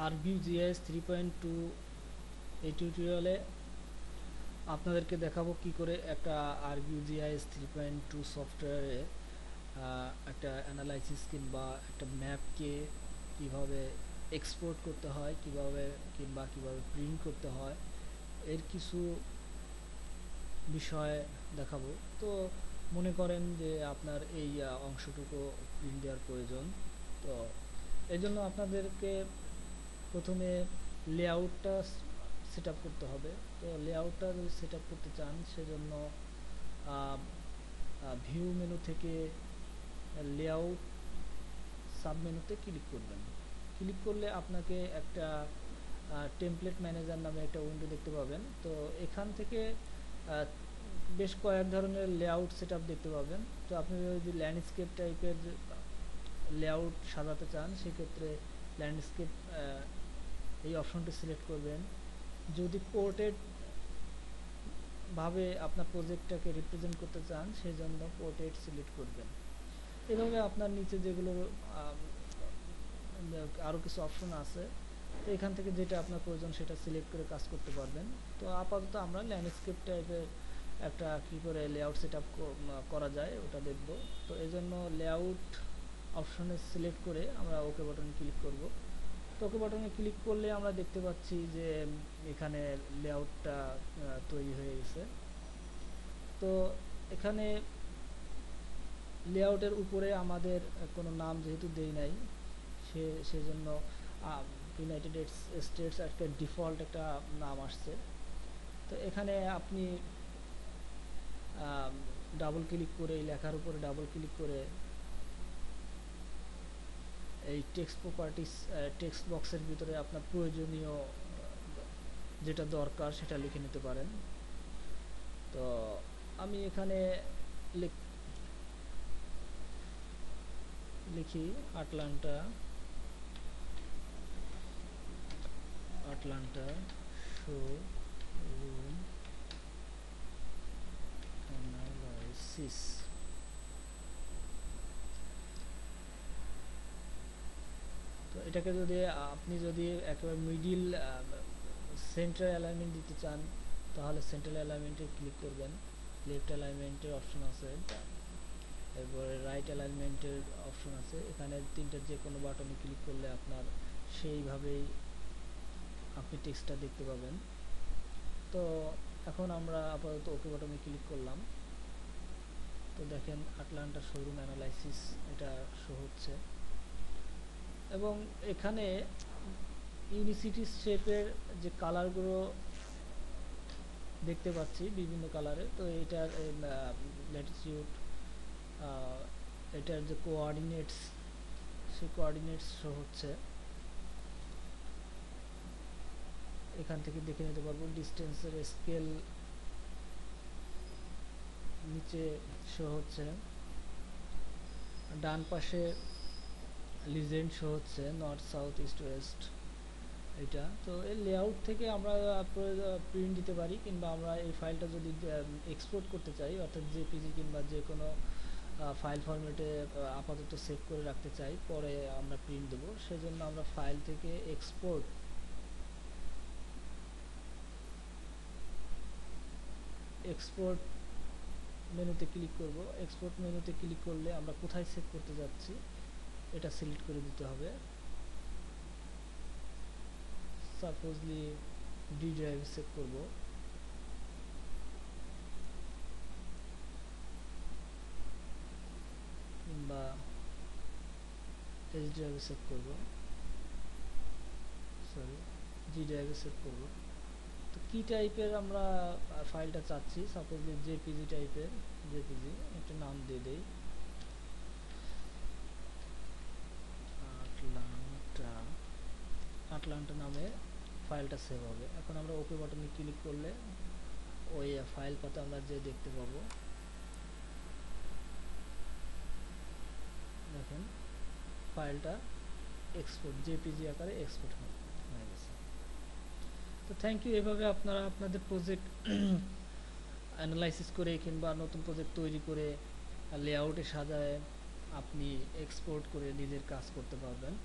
ArcView.js 3.2 এই টিউটোরিয়ালে আপনাদেরকে দেখাবো কি করে একটা ArcView.js 3.2 সফটওয়্যারে একটা অ্যানালাইসিস কিংবা একটা ম্যাপকে কিভাবে এক্সপোর্ট করতে হয় কিভাবে প্রিন্ট করতে হয় এর কিছু বিষয় দেখাবো। তো মনে করেন যে আপনার এই অংশটুকু প্রিন্ট দেওয়ার প্রয়োজন। তো এই জন্য আপনাদেরকে প্রথমে লেআউটটা সেট আপ করতে হবে। তো লেআউটটা যদি সেট আপ করতে চান সেজন্য ভিউ মেনু থেকে লেআউট সাব মেনুতে ক্লিক করবেন। ক্লিক করলে আপনাকে একটা টেমপ্লেট ম্যানেজার নামে একটা উইন্ডো দেখতে পাবেন। তো এখান থেকে বেশ কয়েক ধরনের লেআউট সেট আপ দেখতে পাবেন। তো আপনি যদি ল্যান্ডস্কেপ টাইপের লেআউট সাজাতে চান সেক্ষেত্রে ল্যান্ডস্কেপ এই অপশনটি সিলেক্ট করবেন। যদি পোর্ট্রেট ভাবে আপনার প্রজেক্টটাকে রিপ্রেজেন্ট করতে চান সেই জন্য পোর্ট্রেট সিলেক্ট করবেন। এভাবে আপনার নিচে যেগুলো আরও কিছু অপশন আছে, তো এখান থেকে যেটা আপনার প্রয়োজন সেটা সিলেক্ট করে কাজ করতে পারবেন। তো আপাতত আমরা ল্যান্ডস্কেপ টাইপের একটা কি করে লেআউট সেট আপ করা যায় ওটা দেখব। তো এই জন্য লেআউট অপশনে সিলেক্ট করে আমরা ওকে বাটনে ক্লিক করব। তো ওকে বাটনে ক্লিক করলে আমরা দেখতে পাচ্ছি যে এখানে লেআউটটা তৈরি হয়ে গেছে। তো এখানে লেআউটের উপরে আমাদের কোনো নাম যেহেতু দেই নাই সেজন্য ইউনাইটেড স্টেটস একটা ডিফল্ট একটা নাম আসছে। তো এখানে আপনি ডাবল ক্লিক করে এই লেখার উপরে ডাবল ক্লিক করে এই টেক্সট প্রপার্টিস টেক্সট বক্সের ভিতরে আপনার প্রয়োজনীয় যেটা দরকার সেটা লিখে নিতে পারেন। তো আমি এখানে লিখি আটলান্টা শোরুম অ্যানালাইসিস। তো এটাকে যদি আপনি একেবারে মিডিল সেন্টার অ্যালাইনমেন্ট দিতে চান তাহলে সেন্ট্রাল অ্যালাইনমেন্টে ক্লিক করবেন। লেফট অ্যালাইনমেন্টের অপশন আছে, এরপরে রাইট অ্যালাইনমেন্টের অপশন আছে। এখানে তিনটার যে কোনো বাটনে ক্লিক করলে আপনার সেইভাবেই আপনি টেক্সটটা দেখতে পাবেন। তো এখন আমরা আপাতত ওকে বাটনে ক্লিক করলাম। তো দেখেন আটলান্টা শোরুম অ্যানালাইসিস এটা শো হচ্ছে এবং এখানে ইউনিসিটি শেপের যে কালারগুলো দেখতে পাচ্ছি বিভিন্ন কালারে। তো এটার ল্যাটিটিউড, এটার যে কোঅর্ডিনেটস সেই কোঅর্ডিনেটস শো হচ্ছে। এখান থেকে দেখে নিতে পারবো ডিস্টেন্সের স্কেল নিচে শো হচ্ছে। ডান পাশে লিজেন্ড শো হচ্ছে নর্থ সাউথ ইস্ট ওয়েস্ট এটা। তো এই লেআউট থেকে আমরা প্রিন্ট দিতে পারি কিংবা আমরা এই ফাইলটা যদি এক্সপোর্ট করতে চাই অর্থাৎ জেপিজি কিংবা যে কোনো ফাইল ফরম্যাটে আপাতত সেভ করে রাখতে চাই, পরে আমরা প্রিন্ট দেবো। সেজন্য আমরা ফাইল থেকে এক্সপোর্ট মেনুতে ক্লিক করব। এক্সপোর্ট মেনুতে ক্লিক করলে আমরা কোথায় সেভ করতে যাচ্ছি এটা সিলেক্ট করে দিতে হবে। সাপোজলি ডি ড্রাইভে সেভ করব। কিংবা এইচ ড্রাইভে সেভ করব, জি ড্রাইভে সেভ করব। তো কি টাইপের আমরা ফাইলটা চাচ্ছি, সাপোজলি জেপিজি টাইপের, জেপিজি একটা নাম দিয়ে দেই আটলান্টা নামে ফাইলটা সেভ হবে। এখন আমরা ওকে বাটনে ক্লিক করলে ওই ফাইল পাতা আমরা যে দেখতে পাবো। দেখেন ফাইলটা এক্সপোর্ট জেপিজি আকারে এক্সপোর্ট হয়ে গেছে। তো থ্যাংক ইউ। এভাবে আপনারা আপনাদের প্রজেক্ট অ্যানালাইসিস করে কিংবা নতুন প্রজেক্ট তৈরি করে লেআউটে সাজায় আপনি এক্সপোর্ট করে নিজের কাজ করতে পারবেন।